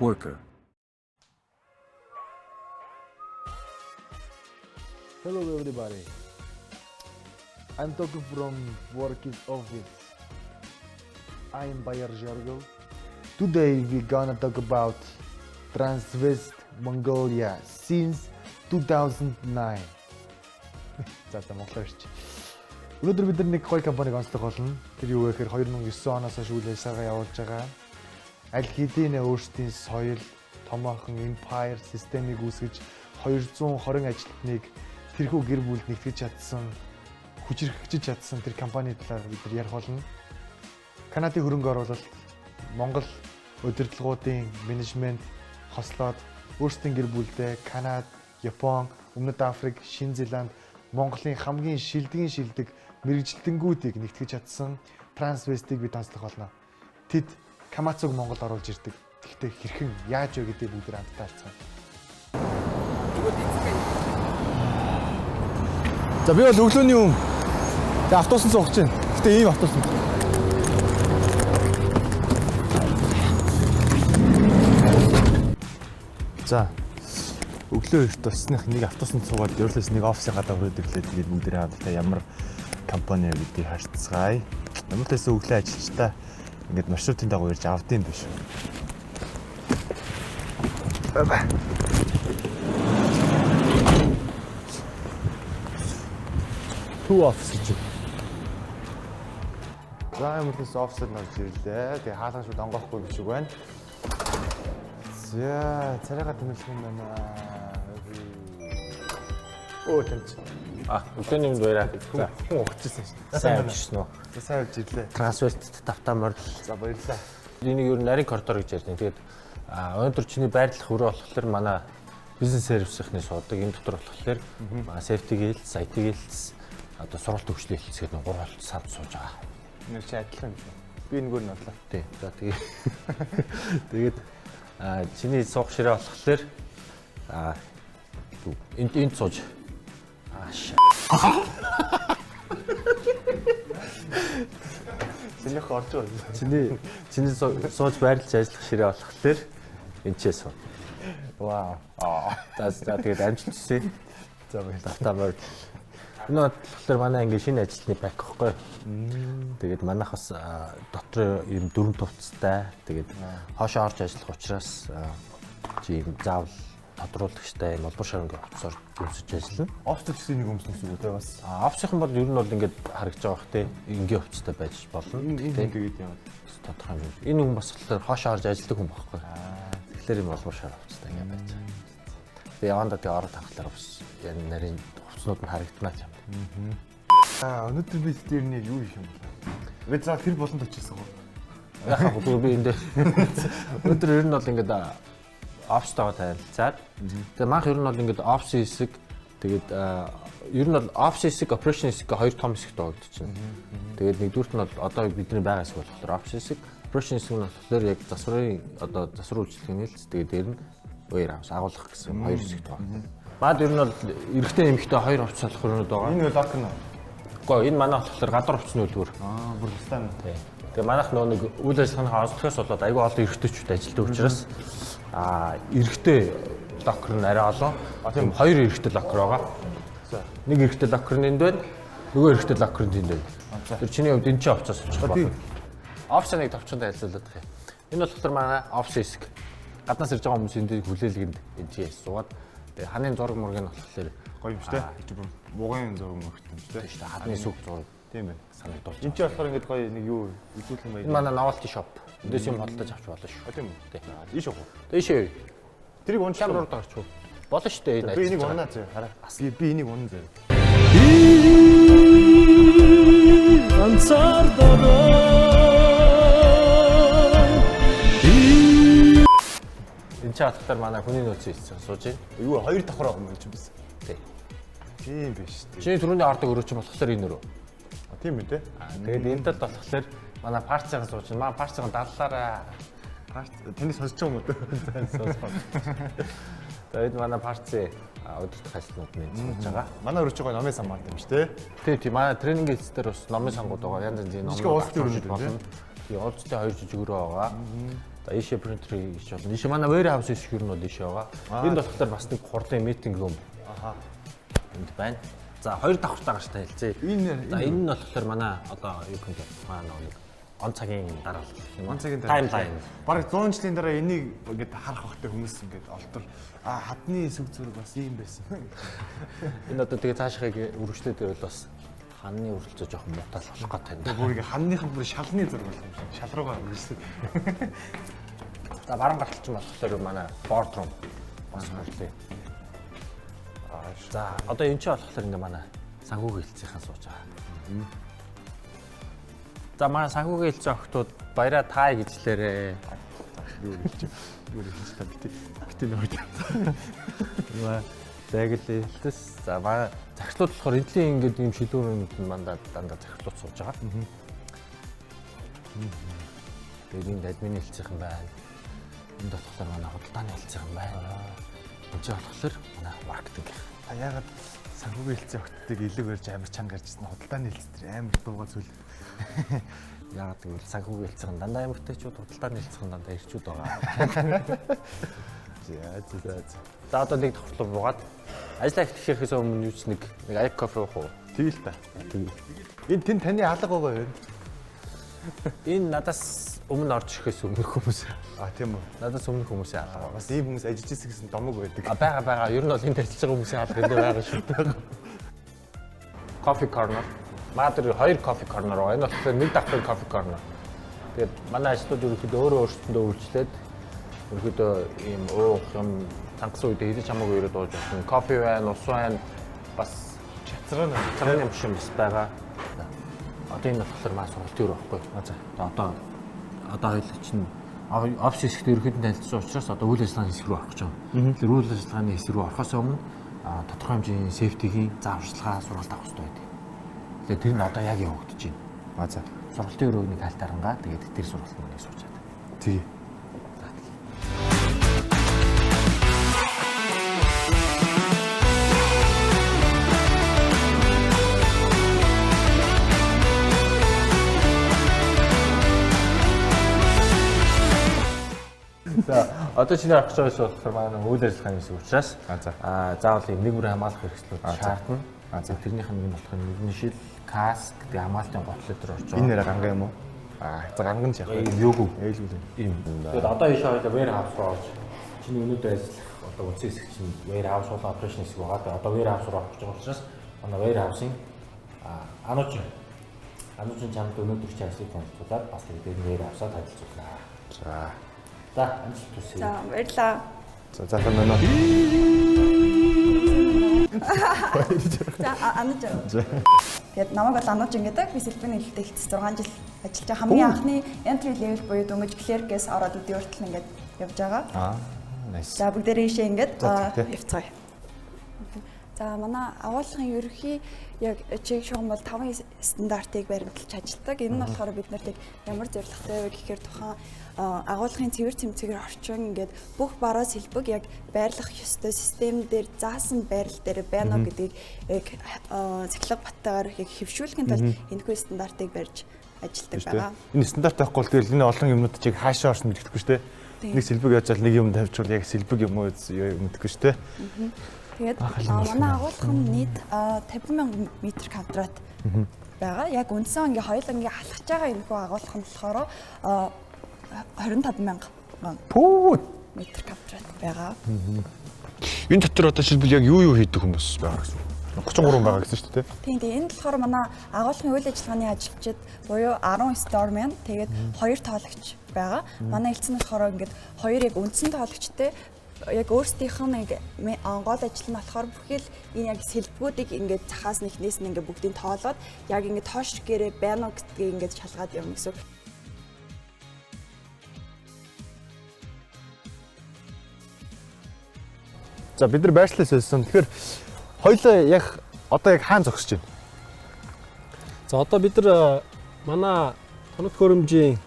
worker. Hello everybody. I'm talking from working office. I'm Bayer Jorgo. Today we're gonna talk about Transwest Mongolia since 2009. За Монгол ирч. Өнөөдөр бид нэг гоё компаниг онцлох болно. Тэр юу вэ гэхээр 2009 оноос хойш үйл ажиллагаа явуулж байгаа. Аль хэдийн өөрсдийн соёл, томоохон empire системийг үүсгэж 220 ажилтныг тэрхүү гэр бүлд нэгтгэж чадсан, хүчирхэгжиж чадсан тэр компани талаар бид ярих болно. Канадын хөрөнгө оруулалт, Монгол удирдлагуудын менежмент хослоод өөрсдийн гэр бүлдээ Канада, Япон, Өмнөд Африк, Шинэ Зеланд, Монголын хамгийн шилдэг мэрэгжилтэнгүүдийг нэгтгэж чадсан Transwest-ийг бид онцлох болно. Тэд Камацуг Монгол оруулж ирдэг. Гэхдээ хэрхэн яаж вэ гэдэг бүгд хамтдаа харцгаая. За би бол өглөөний өмнө тэгээ автобусан сууж байна. Гэтэ ийм автобус. За өглөө эрт болсных нэг автобусанд суугаад ерөөс нэг офисын гадаа хүрээд ирлээ. Тэгээд бүгдээ хамтдаа ямар компани гэдгийг харцгаая. Ямар ч байсан өглөө ажилчдаа ингээд маршрутын дагуу ирж авдсан биш. Two office гэж. За ямар ч байсан офисд норж ирлээ. Тэгээ хаалган шууд онгоохгүй биш үг байна. За царайгаа тэмүүлэх юм байна. Оо тэмч. Өглөөний өмнө баяраа. За хүн ухчихсан шүү. Сайн явчихсан уу? За сайн явж ирлээ. Transwest тавтаа морил. За баярлалаа. Энийг ер нь нарийн коридор гэж ярьдаг. Тэгээд өнөөдөр чиний байрлах өрөө болохоор манай бизнес сервисийнхний суудаг. Энэ дотор болохоор safety gilts, IT gilts, одоо сургалт хөгжлийн хэлтс гэдэг гурван алт санд сууж байгаа. Нэр чи адилхан юм. Би энэгээр нь бодлоо. Тий. За тэгээд чиний суух ширээ болохоор энд сууж. Чинийх орж байгаа. Чиний сууж байрлаж ажиллах ширээ болохоор энэчээ суу. Вау. За тэгээд амжилт хүсье. За баярлалаа. Тавтаа морил. Энэ болохоор манай ангийн шинэ ажилтны бак гэхгүй. Тэгээд манайх бас дотор ийм дөрвөн тувцтай. Тэгээд хоошоо орж ажиллах учраас чи ийм заавал тодруулагчтай ийм олбор шарангийн офисоор өмсөж ажиллана. Офис гэсэн нэг өмснөс үү те бас. Офисын бол ер нь бол ингээд харагдаж байгаа бах те. Энгийн офистай байж болно. Энэ тэгээд юм. Тодорхой юм. Энэ хүн бас болохоор хоошоо орж ажилладаг хүн байхгүй. Тэгэхээр ийм олбор шар офистай ингээд байж байгаа. Тэгээд явандаа тэгээ ороод хахлаар бас яг нарийн офиснууд нь харагдана ч юм. Өнөөдөр би тэр нэг юу хийх юм бэ? Би за тэр болонд очижсэн гоо. Яхаа би энд өнөөдөр ер нь бол ингээд офстойгоо танилцаад тэгээ манх ер нь бол ингээд офис хэсэг тэгээд ер нь бол офис хэсэг операшн хэсэг хоёр том хэсэгт багтчихна. Тэгээд нэгдүгürt нь бол одоо бидний байгаа хэсэг болохоор офис хэсэг, операшн хэсэг нь болохоор яг засварын одоо засвар үйлчлэгийн хэлц тэгээд дээр нь warehouse агуулгах гэсэн хоёр хэсэгт багтана. Баад ер нь бол эрэгтэй эмэгтэй хоёр офис болох өрнөд байгаа. Энэ лок нь. Гэхдээ энэ манай болохоор гадар офисны үлгэр. Бүр тустай юм. Тий. Тэгээ манайх нөө нэг үйл ажиллагааны онцлогоос болоод айгүй олон эрэгтэйчүүд ажилладаг учраас эрэгтэй локер нь арай олон. Тийм хоёр эрэгтэй локер байгаа. Нэг эрэгтэй локер нь энд байна. Нөгөө эрэгтэй локер нь тэнд байна. Тэр чиний хувьд энэ ч офисоос очих байна. Офисаа нэг товчонд ажиллуулдаг юм. Энэ болохоор манай офис хэсэг. Гаднаас ирж байгаа хүмүүс энд хүлээлгэнд энэ чийс суугаад тэгээ ханы зураг мургийг нь болохоор Гоё юм шүү дээ. Бугайн зураг мөрөгтэй юм шүү дээ. шүү дээ. Хадны сүг зураг. Тийм ээ. Санагдуулж. Энд чи болохоор ингэж гоё нэг юу үзүүлэх юм Энэ манай novelty shop. Эндээс юм худалдаж авч болно шүү. Тийм үү? Тий. Ийш уу. Дэшээ. Тэрийг унж Камераар гарч уу. Болно шүү дээ энэ. Би энийг унаа зөө. Хараа. Би энийг унаа зөө. Энэ ч хатгаар манай хүний нөөц хийсэн сууж байна. Юу хоёр давхар байгаа юм чи биш. Тий. Тийм биш. Чиний түрүүний ордог өрөөч болохоор энэ өрөө. Тийм үү те? Тэгээд энэ тал болохоор манай парцагаа сууж байна. Манай парцагаа даллаараа. Таны сонсож байгаа юм уу? Тэгээд манай парцээ удирдах ажлууд нь сууж байгаа. Манай өрөөж байгаа номын сан маад юм шүү те? Тий, манай тренинг хэлцээр бас номын сангууд байгаа. Янз янзын ном. Жижиг уулзалтын өрөөнд байна. Тийм, уулзалтын хоёр жижиг өрөө байгаа. Ийшээ принтерийг хийж болно. Ийшээ манай warehouse хэсэг юу нь бол ийшээ байгаа. Энд болохоор бас нэг 3 meeting room. Энд байна. За 2 давхртаа гарчтай хэлцээ. За энэ нь болохоор манай одоо юу гэх юм манай нэг он цагийн дараалал юм. Он цагийн таймлайн. Бараг 100 жилийн дараа энийг ингээд харах хэрэгтэй хүмүүс ингээд олдвол хадны сүг зүрэг бас ийм байсан. Энэ одоо тэгээ цаашхыг үргэлжлээд байвал бас ханны үргэлжлэж жоохон муутал болох гот тань. Бүр ингээд ханныхан бүр шалны зүрэг болох юм шиг. Шал руугаа үргэлжлээд. За баран гарталч болохоор манай boardroom бас хэрэгтэй. За одоо энэ ч болохоор ингээ манай санхүүгийн хэлцийнхэн сууж байгаа. За манай санхүүгийн хэлцээ охтууд баяраа тай гэжлээрээ. Юу хэлж та битээ нөөд. Тэгэлээс за манай захирлууд болохоор эдлийн ингээд ийм шилүүрүүд мандаа дандаа захирлууд сууж байгаа. Тэгээд энэ админы хэлцийнхэн байна. Энд болохоор манай худалдааны хэлцийнхэн байна. Энд ч болохоор манай маркетинг. Яагаад санхүүгийн хэлцээ өгтдөг илүү барьж амар чанга гарчсан худалдааны хэлцээр амар дуугаа зүйл. Яагаад гэвэл санхүүгийн хэлцээхэн дандаа эмэгтэйчүүд худалдааны хэлцээхэн дандаа ирчүүд байгаа. За одоо нэг давхарлуу буугаад ажлаа эхлэхээс өмнө юу ч нэг аяг кофе уух уу? Тэгэл та. Энэ тэн таны алга байгаа юм. Энэ надаас өмнө орж ирэхээс өмнөх хүмүүс. Тийм үү. Надаас өмнөх хүмүүсийн алга. Бас ийм хүмүүс ажиллаж ирсэн гэсэн домог байдаг. Бага. Ер нь бол энд ажиллаж байгаа хүмүүсийн алга энэ байгаа шүү. Coffee corner. Маадэр 2 coffee corner байгаа. Энэ болохоор нэг давхрын coffee corner. Тэгээд манай ажлууд ерөнхийдөө өөрөө өөрсдөндөө үйлчлээд ерөнхийдөө ийм уух юм цангасан үедээ хийж хамаагүй ирээд ууж болно. Кофе байна, ус байна. Бас чацрын юм шиг бас байгаа. Одоо энэ болохоор маа сургалт юу байхгүй. За одоо хоёул чинь офис хэсэгт ерөнхийдөө танилцсан учраас одоо үйл ажиллагааны хэсэг рүү орох гэж байна. Тэгэхээр үйл ажиллагааны хэсэг рүү орохоос өмнө тодорхой хэмжээний сефтигийн зааварчилгаа сургалт авах хэрэгтэй байдаг. Тэгэхээр тэр нь одоо яг явагдаж байна. За сургалтын өрөөний талтарангаа тэгээд тэр сургалт мөнийг суучаад. Тэгээ. За одоо чиний авах гэж байгаа болохоор манай үйл ажиллагааны хэсэг учраас заавал нэг бүрийн хамгаалах хэрэгслүүд шаардна. Тэрнийх нь болох нь нэгний шил, каск, тэгээ хамгаалтын готлол төр орж байгаа. Энэ нэр ганга юм уу? За ганган ч яг юугүй ээлгүүл юм. Тэгээд одоо ийшээ хоёлаа warehouse руу орж чиний өнөөдөр ажиллах одоо үндсэн хэсэг чинь warehouse болон operation хэсэг байгаа. Тэгээд одоо warehouse руу орох гэж байгаа учраас манай warehouse-ийн ануучин чамд өнөөдөр чи ажлыг танилцуулаад бас тэгээд warehouse-аад танилцуулнаа. За амжилт хүсье. За баярлалаа. За та нөө. За анууч. Тэгээд намайг бол анууч гэдэг. Би Сэлбэний хэлтэй хэлсэн 6 жил ажиллаж байгаа. Хамгийн анхны entry level буюу дөнгөж clerk-ээс ороод өдөө хүртэл ингээд явж байгаа. Nice. За бүгдээрээ ийшээ ингээд явцгаая. За манай агуулгын ерөнхий яг чиг шугам бол 5 стандартыг баримталж ажилладаг. Энэ нь болохоор бид нарт ямар зорилготой вэ гэхээр тухайн агуулгын цэвэр цэмцгээр орчин ингээд бүх бараа сэлбэг яг байрлах ёстой систем дээр заасан байрал дээр байна уу гэдгийг яг цахилгаан баттайгаар яг хэвшүүлэхийн тулд энэхүү стандартыг барьж ажилладаг байгаа. Энэ стандарт байхгүй бол тэгэл энэ олон юмнууд чиг хаашаа орсон мэддэхгүй шүү дээ. Нэг сэлбэг яаж нэг юм тавьчихвал яг сэлбэг юм уу мэддэхгүй шүү дээ. Тэгээд манай агуулгын нийт 50,000 м квадрат байгаа. Яг үндсэн ингээ хоёул ингээ халахж байгаа энэхүү агуулга нь болохоор 25,000 м квадрат байгаа. Энэ дотор одоо шилбэл яг юу хийдэг хүмүүс байгаа гэсэн. 33 байгаа гэсэн шүү дээ. Тийм. Энэ болохоор манай агуулгын үйл ажиллагааны ажилчид буюу 10 storeman тэгээд 2 тоолагч байгаа. Манай хэлсэн нь болохоор ингээд 2 яг үндсэн тоолагчтэй яг өөрсдийнх нь гол ажил нь болохоор бүхэл энэ яг сэлбгүүдийг ингээд цахаас нэгнээс нь ингээд бүгдийг тоолоод яг ингээд тоош гэрээ байна уу гэдгийг ингээд шалгаад явна гэсэн. За бид нар байршлаас хэлсэн. Тэгэхээр хоёлоо яг одоо яг хаана зогсож байна? За одоо бид нар манай тоног хөрөмжийн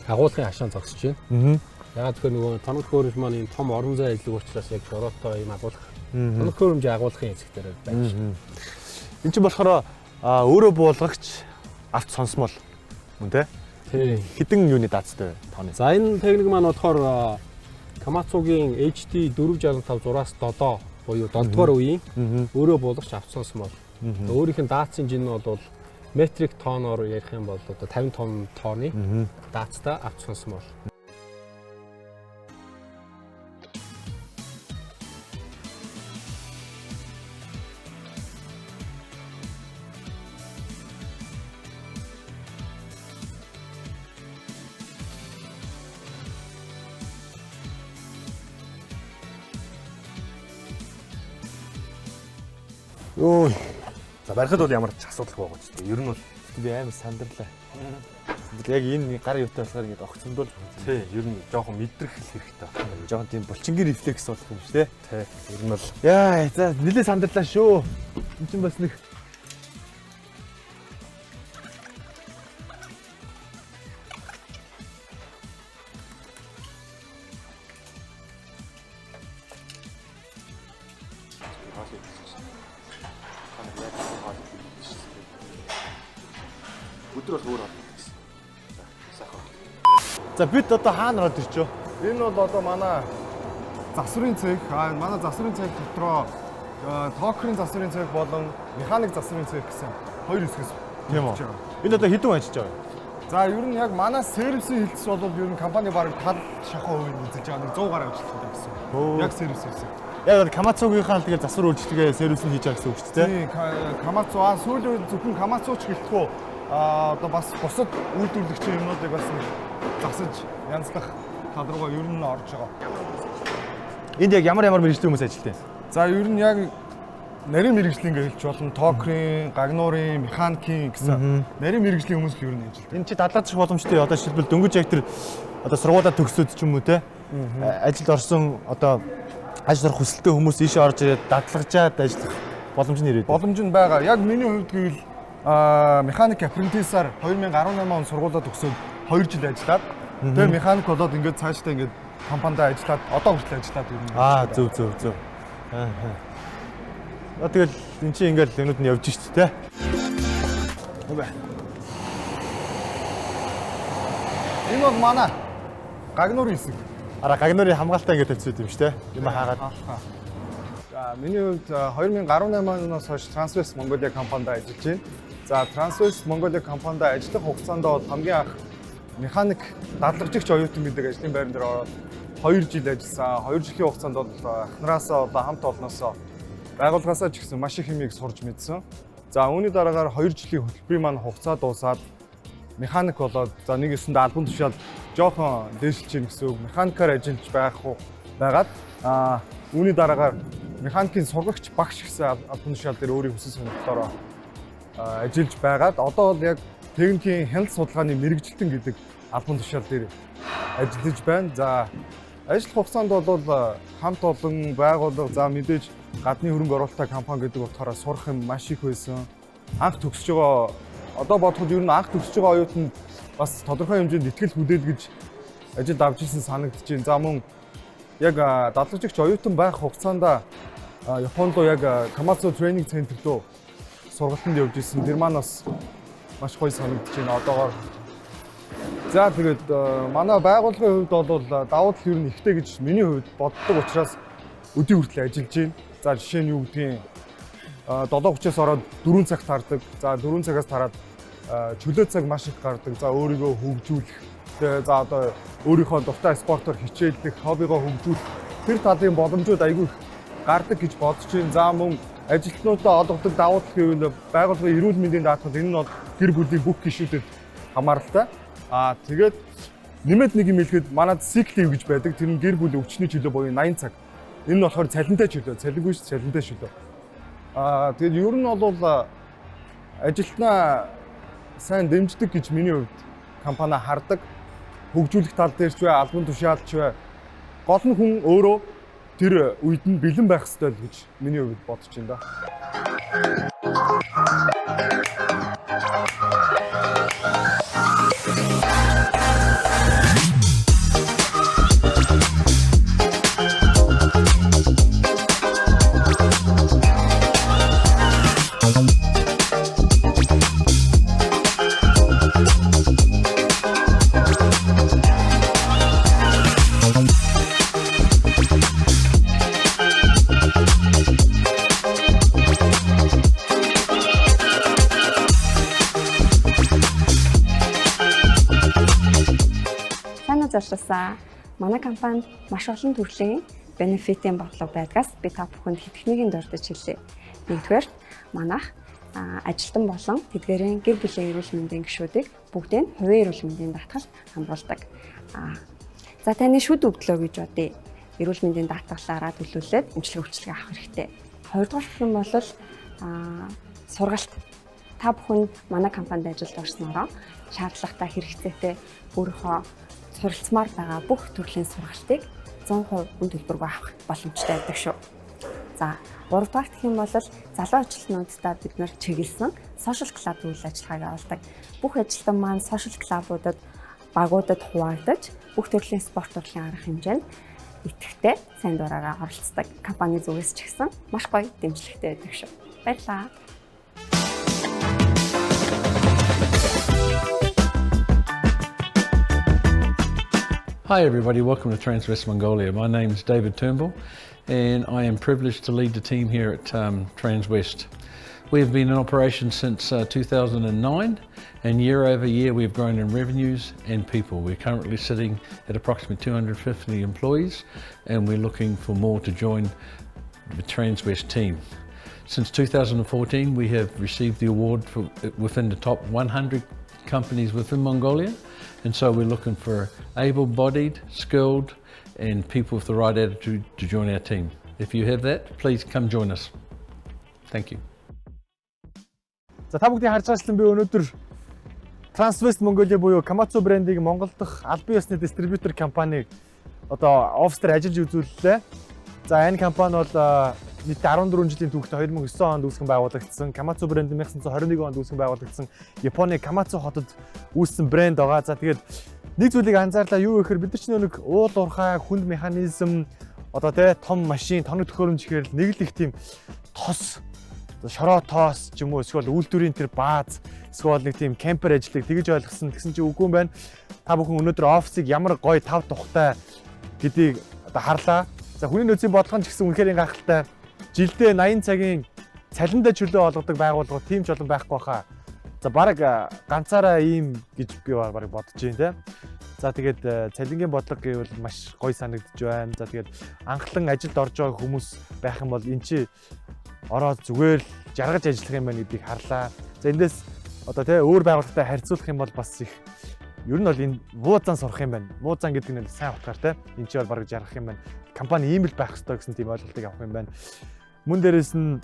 агуулгын хашаанд зогсож байна. Яагаад гэхээр нөгөө тоног хөрөмж маань энэ том орон зай ажлыг учраас яг шороотой юм агуулга. Тоног хөрөмжийн агуулгын хэсэг дээр байна шүү. Энд чинь болохоор өөрөө буулгагч авт сонсмол мөн тэ? Тий. Хэдэн юуны даацтай тооны. За энэ техник маань болохоор Komatsu-гийн HD 465 зураас 7 буюу 7 дугаар үеийн өөрөө буулгач авцсан смол. Өөрийнх нь даацын жин нь бол метрик тоноор ярих юм бол одоо 50 тонны даацтай авцсан смол. Өө За барихад бол ямар ч асуудал байгаа ч тийм. Ер нь бол би амар сандарлаа. Яг энэ гар юутай болохоор ингэж огцомдуулж байгаа. тий, ер нь жоохон мэдрэх хэрэгтэй байна. Жохон тийм булчингийн рефлекс болох юм шүү дээ. Тий. Ер нь бол Яа, за нэлээ сандарлаа шүү. Энд чинь бас нэг өдөр бол өөр байна гэсэн. За, сайхан. за бид одоо хаана ороод ирчөө? Энэ бол одоо манай засварын цех, манай засварын цех дотроо токрын засварын цех болон механик засварын цех гэсэн хоёр хэсгээс Тийм үү? болж байгаа. Энд одоо хэдэн хүн ажиллаж байгаа? За ер нь яг манай сервисийн хэлтс бол ер нь компани бараг тал шахуу хувийг эзэлж байгаа. Нэг 100 гаруй ажилтнууд гэсэн. Яг сервис хийсэн. Яг бол Komatsu-гийнхаа л тэгээд засвар үйлчлэгээ сервис нь хийж байгаа гэсэн үг шүү дээ. Тийм Komatsu сүүлийн үед зөвхөн Komatsu ч гэлтгүй одоо бас бусад үйлдвэрлэгчийн юмнуудыг бас нэг засаж янзлах тал руугаа ер нь орж байгаа. Энд яг ямар мэргэжлийн хүмүүс ажилладаг? За ер нь яг нарийн мэргэжлийн гэж хэлж болно. Токрын, гагнуурын, механикийн гэсэн нарийн мэргэжлийн хүмүүс л ер нь ажилладаг. Энэ чи дадлагдчих боломжтой. Одоо жишээлбэл дөнгөж яг тэр одоо сургуулаа төгсөөд ч юм уу те ажилд орсон одоо ажил орох хүсэлтэй хүмүүс ийшээ орж ирээд дадлагжаад ажиллах боломж нь ирээд. Боломж нь байгаа. Яг миний хувьд гэвэл механик апрентисаар 2018 он сургуулаа төгсөөд 2 жил ажиллаад тэгээ механик болоод ингээд цаашдаа ингээд компанид ажиллаад одоо хүртэл ажиллаад ирнэ. Зөв. Тэгэл эн чинь ингээл юмуд нь явж штт те. Энэ бол манай гагнуурын хэсэг. Гагнуурын хамгаалалтаа ингээд тавьчихсан юм шүү те. Юм хаагаад. За миний хувьд 2018 оноос хойш Transverse Mongolia компанид ажиллаж байна. За Transverse Mongolia компанид ажиллах хугацаанд бол хамгийн анх механик дадлагжигч оюутан гэдэг ажлын байран дээр ороод 2 жил ажилласан. 2 жилийн хугацаанд бол ахнараасаа хамт олноосоо байгууллагаасаа ч гэсэн маш их юмыг сурж мэдсэн. За үүний дараагаар 2 жилийн хөтөлбөрийн маань хугацаа дуусаад механик болоод за нэг өсөнд албан тушаал жоохон дээшилж гин гэсэн үг. Механикаар ажиллаж байгаад үүний дараагаар механикийн сургагч багш гэсэн албан тушаал дээр өөрийн хүсэл сонирхлоор ажиллаж байгаад одоо бол яг техникийн хяналт судалгааны мэрэгжилтэн гэдэг албан тушаал дээр ажиллаж байна. За ажил хугацаанд бол хамт олон байгууллага за мэдээж гадны хөрөнгө оруулалттай компани гэдэг утгаараа сурах юм маш их байсан. Анх төгсөж байгаа одоо бодоход ер нь анх төгсөж байгаа оюутанд бас тодорхой хэмжээнд ихтгэл хүлээлгэж ажилд авч ирсэн санагдаж байна. За мөн яг дадлагжигч оюутан байх хугацаанд Японд руу яг Komatsu тренинг центр руу сургалтанд явж ирсэн. Тэр маань бас маш гоё санагдаж байна. Одоогоор за тэгээд манай байгууллагын хувьд бол давуу тал ер нь ихтэй гэж миний хувьд боддог учраас өдөө хүртэл ажиллаж байна. За жишээ нь юу гэдгийг 7:30-аас ороод 4 цагт тардаг. За 4 цагаас тараад чөлөө цаг маш их гардаг. За өөрийгөө хөгжүүлэх. Тэгээ за одоо өөрийнхөө дуртай спортоор хичээллэх, хоббигоо хөгжүүлэх тэр талын боломжууд айгүй их гардаг гэж бодож байна. За мөн ажилтнуудаа олгодог давуу тал гэвэл байгууллагын эрүүл мэндийн даатгал энэ нь бол гэр бүлийн бүх гишүүдэд хамааралтай. Тэгээд нэмээд нэг юм хэлэхэд манад sick leave гэж байдаг. Тэр нь гэр бүлийн өвчний чөлөө буюу 80 цаг. Энэ нь болохоор цалинтай чөлөө, цалингүй ш цалинтай чөлөө. Тэгээд ер нь бол ажилтнаа сайн дэмждэг гэж миний хувьд компани хардаг. Хөгжүүлэх тал дээр ч бай, албан тушаалч бай. Гол нь хүн өөрөө тэр үед нь бэлэн байх ёстой л гэж миний хувьд бодож байна да. залуусаа манай компанид маш олон төрлийн бенефитийн бодлого байдгаас би та бүхэнд хэдхнийг дурдж хэлье. Нэгдүгээр манайх ажилтан болон тэдгээрийн гэр бүлийн эрүүл мэндийн гишүүдийг бүгдийг хувийн эрүүл мэндийн даатгалд хамруулдаг. За таны шүд өвдлөө гэж бодъё. Эрүүл мэндийн даатгалаараа төлөвлөлээд эмчилгээ хүчлэг авах хэрэгтэй. Хоёрдугаар гэх юм бол сургалт. Та бүхэн манай компанид ажилд орсноороо шаардлагатай хэрэгцээтэй өөрийнхөө суралцмаар байгаа бүх төрлийн сургалтыг 100% үн төлбөргүй авах боломжтой байдаг шүү. За, 3 дахь гэх юм бол залуу ажилтнуудтай бид нар чиглэсэн social club үйл ажиллагааг явуулдаг. Бүх ажилтан маань social club-уудад багуудад хуваагдаж бүх төрлийн спорт урлагийн арга хэмжээнд идэвхтэй сайн дураараа оролцдог. Компани зүгээс ч гэсэн маш гоё дэмжлэгтэй байдаг шүү. Баярлалаа. Hi everybody, welcome to Transwest Mongolia. My name is David Turnbull and I am privileged to lead the team here at Transwest. We have been in operation since 2009 and year over year we've grown in revenues and people. We're currently sitting at approximately 250 employees and we're looking for more to join the Transwest team. Since 2014 we have received the award for within the top 100 companies within Mongolia. And so we're looking for able-bodied, skilled, and people with the right attitude to join our team. If you have that, please come join us. Thank you. За та бүгдийг харж байгачлан би өнөөдөр Transwest Mongolia буюу Komatsu брендийг Монгол дахь албан ёсны дистрибьютор компани одоо офис дээр ажиллаж үзүүллээ. За энэ компани бол нийт 14 жилийн түүхтэй 2009 онд үүсгэн байгуулагдсан. Komatsu брэнд 1921 онд үүсгэн байгуулагдсан. Японы Komatsu хотод үүссэн брэнд байгаа. За тэгээд нэг зүйлийг анзаарлаа юу гэхээр бид нар ч нэг уул уурхай, хүнд механизм одоо том машин, тоног төхөөрөмж гэхээр нэг л их тийм тос, шороо тоос ч юм уу эсвэл үйлдвэрийн тэр бааз, эсвэл нэг тийм кемпер ажилладаг тэгж ойлгосон. Тэгсэн чинь үгүй юм байна. Та бүхэн өнөөдөр офисыг ямар гоё тав тухтай гэдгийг одоо харлаа. За хүний нөөцийн бодлого ч гэсэн үнэхээр гайхалтай. Жилдээ 80 цагийн цалиндаа чөлөө олгодог байгууллагууд тийм ч олон байхгүй хаа. За баг ганцаараа ийм гэж би баг бодож байна те. За тэгээд цалингийн бодлого гэвэл маш гоё санагдж байна. За тэгээд анхлан ажилд орж байгаа хүмүүс байх юм бол эн чи ороод зүгээр л жаргаж ажиллах юм байна гэдгийг харлаа. За эндээс одоо те өөр байгууллагатай харьцуулах юм бол бас их ер нь бол энэ муу зан сурах юм байна. Муу зан гэдэг нь сайн утгаар те. Энд чи бол баг жаргах юм байна. Компани ийм л байх ёстой гэсэн тийм ойлголтыг авах юм байна. Мөн дээрээс нь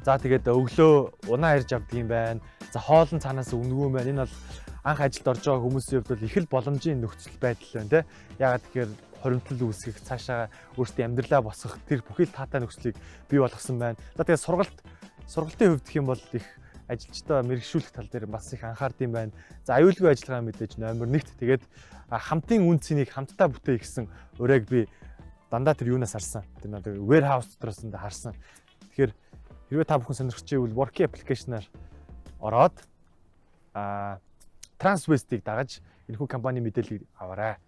за тэгээд өглөө унаа ирж авдаг юм байна. За хоолн цаанаас өнгөө юм байна. Энэ бол анх ажилд орж байгаа хүмүүсийн хувьд бол их л боломжийн нөхцөл байдал байна те. Ягаад тэгэхээр хоримтлал үүсгэх, цаашаа өөрсдийн амьдралаа босгох тэр бүхэл таатай нөхцөлийг бий болгосон байна. За тэгээд сургалтын хувьд гэх юм бол их ажилчдаа мэрэгшүүлэх тал дээр бас их анхаард юм байна. За аюулгүй ажиллагаа мэдээж номер 1-т тэгээд хамтын үн цэнийг хамтдаа бүтээх гэсэн урайг би дандаа тэр юунаас харсан. Тэр нэг warehouse дотроос нь харсан. Тэгэхээр хэрвээ та бүхэн сонирхож байвал Worky application-аар ороод Transwest-ийг дагаж энэхүү компани мэдээллийг аваарай.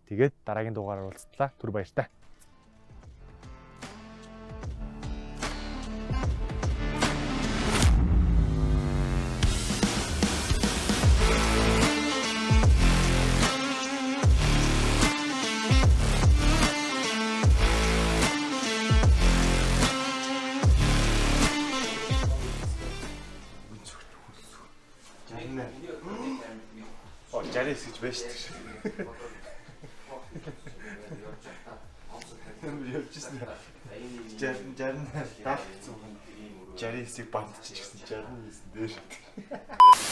Тэгээд дараагийн дугаараар уулзтлаа. Түр баяртай. Жарис гэж байж шүү. Явчихсан. Жарин даах гэсэн юм. Жарисыг бандчихсан. Жарин нэсэн дээш.